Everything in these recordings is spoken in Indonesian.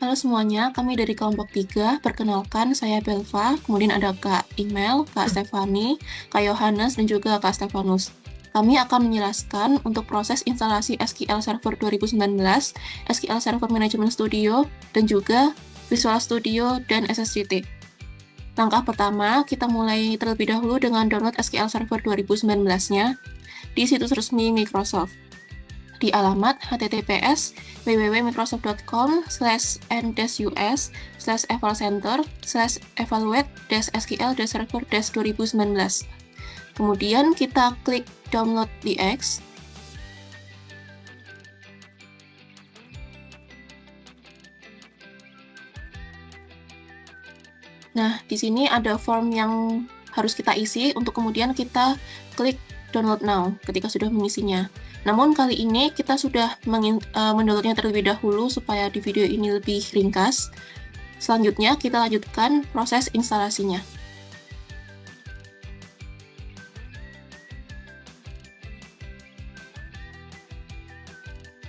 Halo semuanya, kami dari kelompok 3. Perkenalkan, saya Belva, kemudian ada Kak Email, Kak Stefani, Kak Yohanes, dan juga Kak Stefanus. Kami akan menjelaskan untuk proses instalasi SQL Server 2019, SQL Server Management Studio, dan juga Visual Studio dan SSCT. Langkah pertama, kita mulai terlebih dahulu dengan download SQL Server 2019-nya di situs resmi Microsoft di alamat https://n-us/evalcenter/evaluate-sql-server-2019. Kemudian kita klik download DX. Nah, di sini ada form yang harus kita isi untuk kemudian kita klik download now ketika sudah mengisinya. Namun kali ini kita sudah mendownloadnya terlebih dahulu supaya di video ini lebih ringkas. Selanjutnya kita lanjutkan proses instalasinya.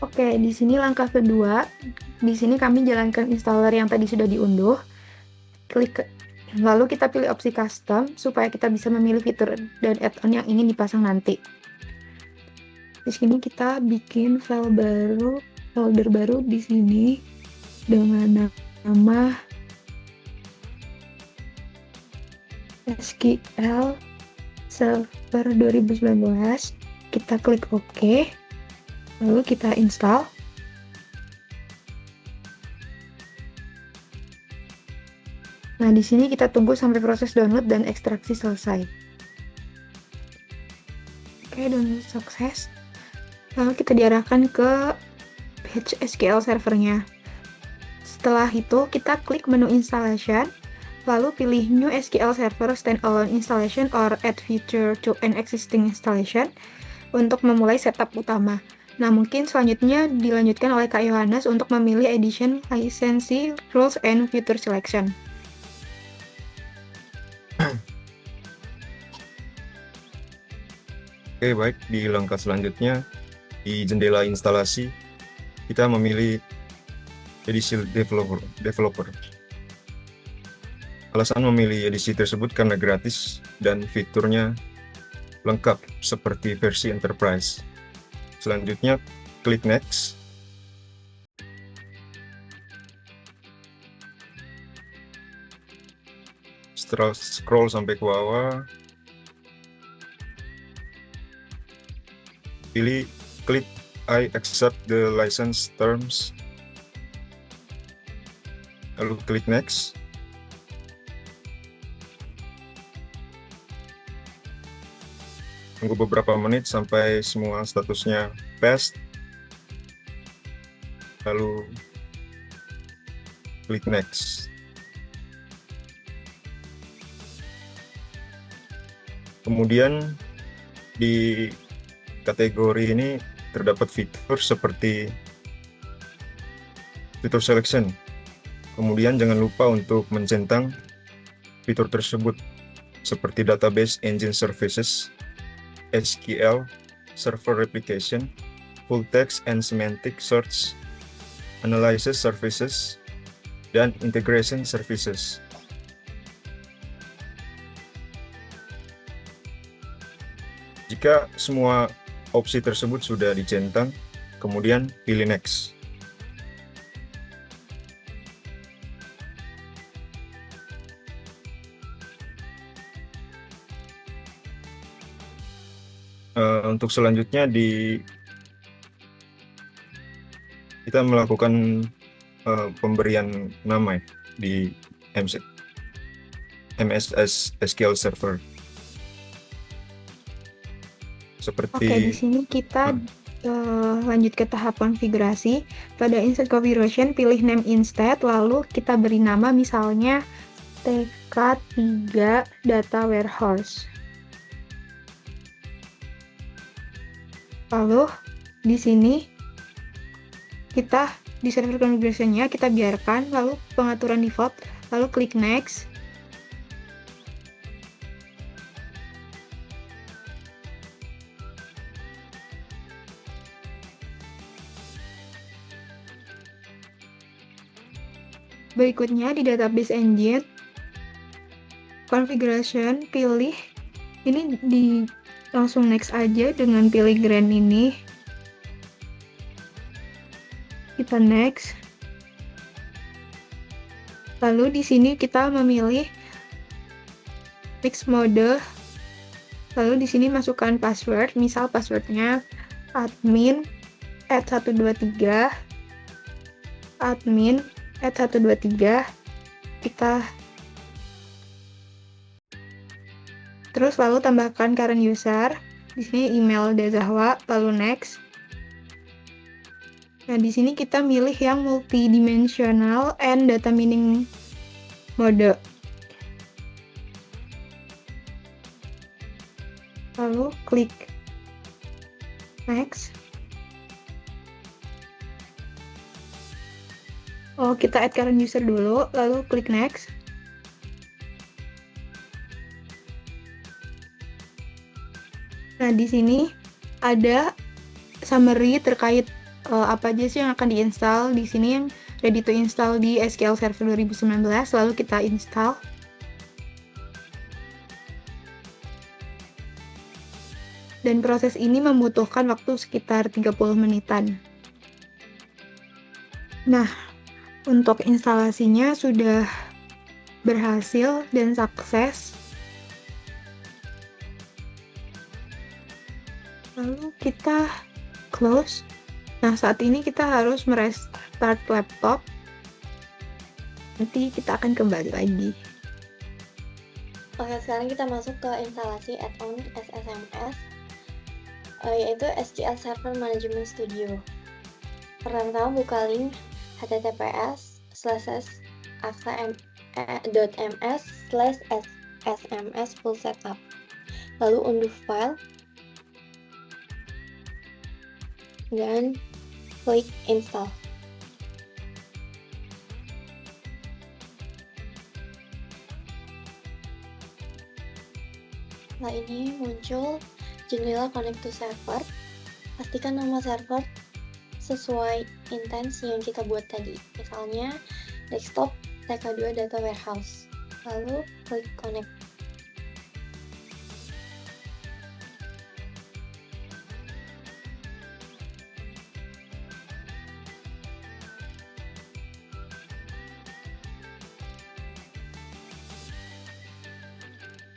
Oke, di sini langkah kedua. Di sini kami jalankan installer yang tadi sudah diunduh. Lalu kita pilih opsi custom supaya kita bisa memilih fitur dan add-on yang ingin dipasang nanti. Di sini kita bikin folder baru di sini dengan nama SQL Server 2019. Kita klik OK. Lalu kita install. Nah, di sini kita tunggu sampai proses download dan ekstraksi selesai. Oke, download sukses. Lalu kita diarahkan ke page SQL servernya. Setelah itu, kita klik menu installation, lalu pilih New SQL Server Standalone Installation or Add Feature to an Existing Installation untuk memulai setup utama. Nah, mungkin selanjutnya dilanjutkan oleh Kak Yohanes untuk memilih Edition, Licensee, Rules, and Feature Selection. Oke, baik. Di langkah selanjutnya, di jendela instalasi, kita memilih edisi developer. Alasan memilih edisi tersebut karena gratis dan fiturnya lengkap seperti versi Enterprise. Selanjutnya, klik Next. Setelah scroll sampai ke bawah, klik I accept the license terms, lalu klik Next. Tunggu beberapa menit sampai semua statusnya passed, lalu klik Next. Kemudian di kategori ini terdapat fitur seperti fitur selection. Kemudian jangan lupa untuk mencentang fitur tersebut seperti database engine services, SQL server replication, full text and semantic search, analysis services, dan integration services. Jika semua opsi tersebut sudah dicentang, kemudian pilih Next. Untuk selanjutnya kita melakukan pemberian nama di MSS SQL Server. Seperti Oke, di sini kita lanjut ke tahap konfigurasi. Pada insert configuration, pilih name instead, lalu kita beri nama misalnya TK3 Data Warehouse. Lalu di sini kita di server configuration-nya kita biarkan, lalu pengaturan default, lalu klik next. Berikutnya di database engine, configuration, pilih, ini langsung next aja dengan pilih grand ini. Kita next. Lalu di sini kita memilih mix mode. Lalu di sini masukkan password, misal passwordnya admin @123 kita terus lalu tambahkan current user, di sini email Dazahwa, lalu next. Nah, di sini kita milih yang multidimensional and data mining mode. Lalu klik next. Oh, kita add current user dulu, lalu klik next. Nah, di sini ada summary terkait apa aja sih yang akan diinstal. Di sini yang ready to install di SQL Server 2019, lalu kita install. Dan proses ini membutuhkan waktu sekitar 30 menitan. Nah, untuk instalasinya sudah berhasil dan sukses. Lalu kita close. Nah, saat ini kita harus merestart laptop. Nanti kita akan kembali lagi. Oke, sekarang kita masuk ke instalasi add-on SSMS, yaitu SQL Server Management Studio. Pertama-tama buka link https://akta.ms/sms full setup. Lalu unduh file dan klik install. Setelah ini muncul jendela connect to server. Pastikan nama server sesuai intensi yang kita buat tadi. Misalnya desktop TK2 Data Warehouse. Lalu klik connect.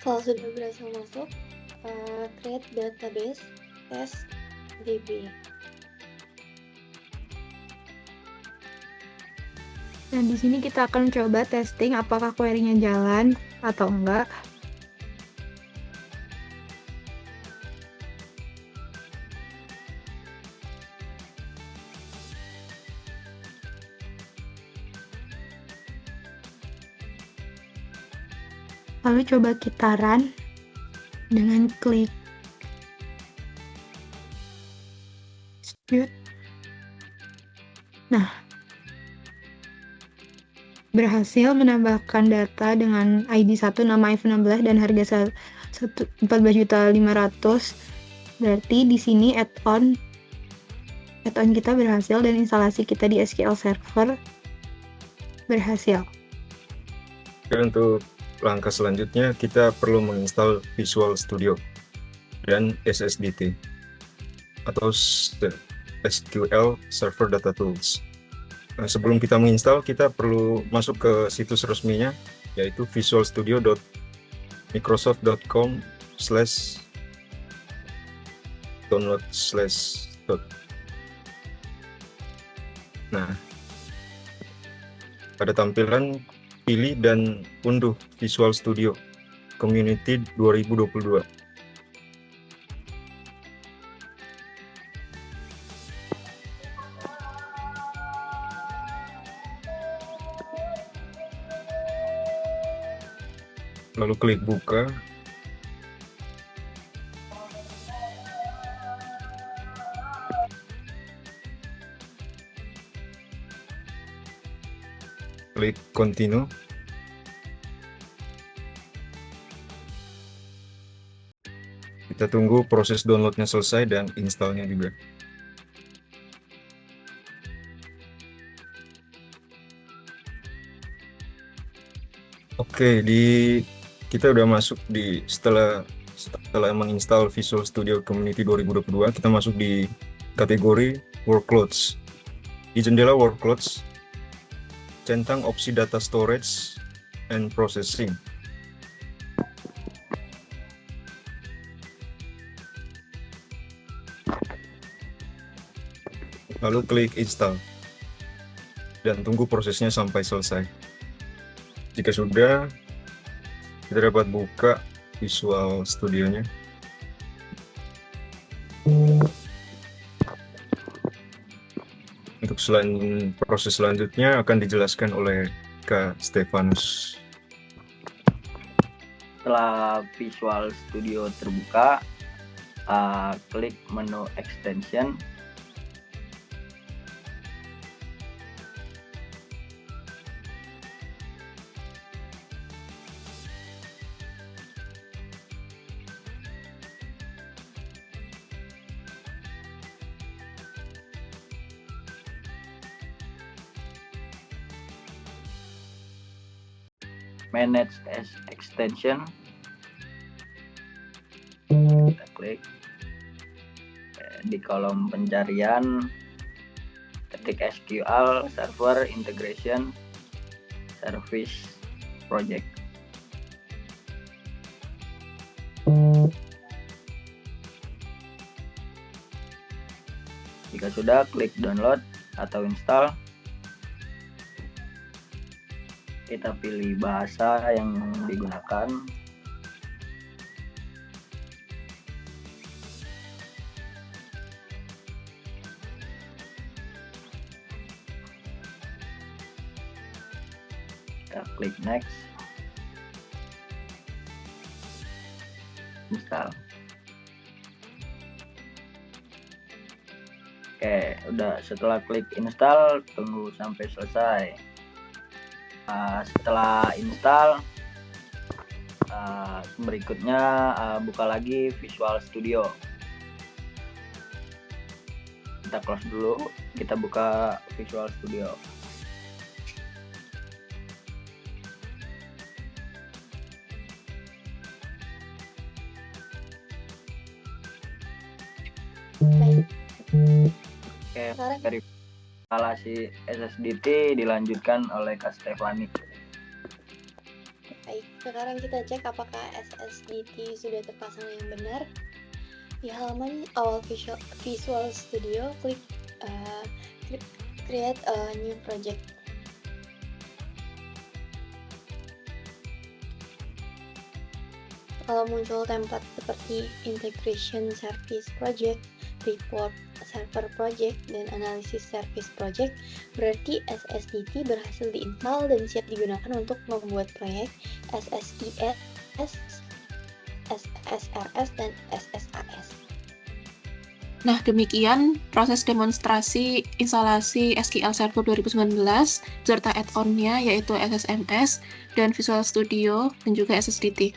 Kalau sudah berhasil masuk, create database test db. Nah, di sini kita akan coba testing apakah query-nya jalan atau enggak. Lalu coba kita run dengan klik execute. Nah, berhasil menambahkan data dengan ID 1, nama iPhone 16 dan harga 14.500.000. Berarti di sini add-on kita berhasil dan instalasi kita di SQL Server berhasil. Dan untuk langkah selanjutnya kita perlu menginstal Visual Studio dan SSDT atau SQL Server Data Tools. Nah, sebelum kita menginstal, kita perlu masuk ke situs resminya, yaitu visualstudio.microsoft.com/download/. Nah, pada tampilan pilih dan unduh Visual Studio Community 2022. Lalu klik buka. Klik continue. Kita tunggu proses downloadnya selesai dan installnya juga. Oke, kita udah masuk setelah menginstal Visual Studio Community 2022, kita masuk di kategori workloads. Di jendela workloads, centang opsi data storage and processing. Lalu klik install dan tunggu prosesnya sampai selesai. Jika sudah, kita dapat buka Visual Studio-nya. Untuk proses selanjutnya akan dijelaskan oleh Kak Stefanus. Setelah Visual Studio terbuka, klik menu extension. Manage as extension, kita klik di kolom pencarian, ketik SQL Server Integration Service Project. Jika sudah, klik download atau install. Kita pilih bahasa yang digunakan. Kita klik next. Install. Oke, udah. Setelah klik install, tunggu sampai selesai. Setelah install, berikutnya buka lagi Visual Studio. Kita close dulu, kita buka Visual Studio. Baik. Oke, Sekarang dari instalasi SSDT dilanjutkan oleh Kak Stefani. Baik, sekarang kita cek apakah SSDT sudah terpasang yang benar. Di halaman awal Visual Studio, klik create a new project. Kalau muncul template seperti Integration Service Project, Report Server Project, dan Analysis Service Project, berarti SSDT berhasil diinstal dan siap digunakan untuk membuat proyek SSIS, SSRS, dan SSAS. Nah, demikian proses demonstrasi instalasi SQL Server 2019 serta add-on-nya yaitu SSMS dan Visual Studio dan juga SSDT.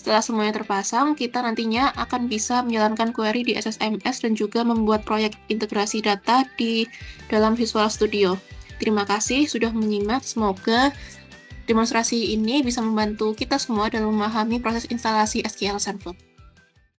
Setelah semuanya terpasang, kita nantinya akan bisa menjalankan query di SSMS dan juga membuat proyek integrasi data di dalam Visual Studio. Terima kasih sudah menyimak. Semoga demonstrasi ini bisa membantu kita semua dalam memahami proses instalasi SQL Server.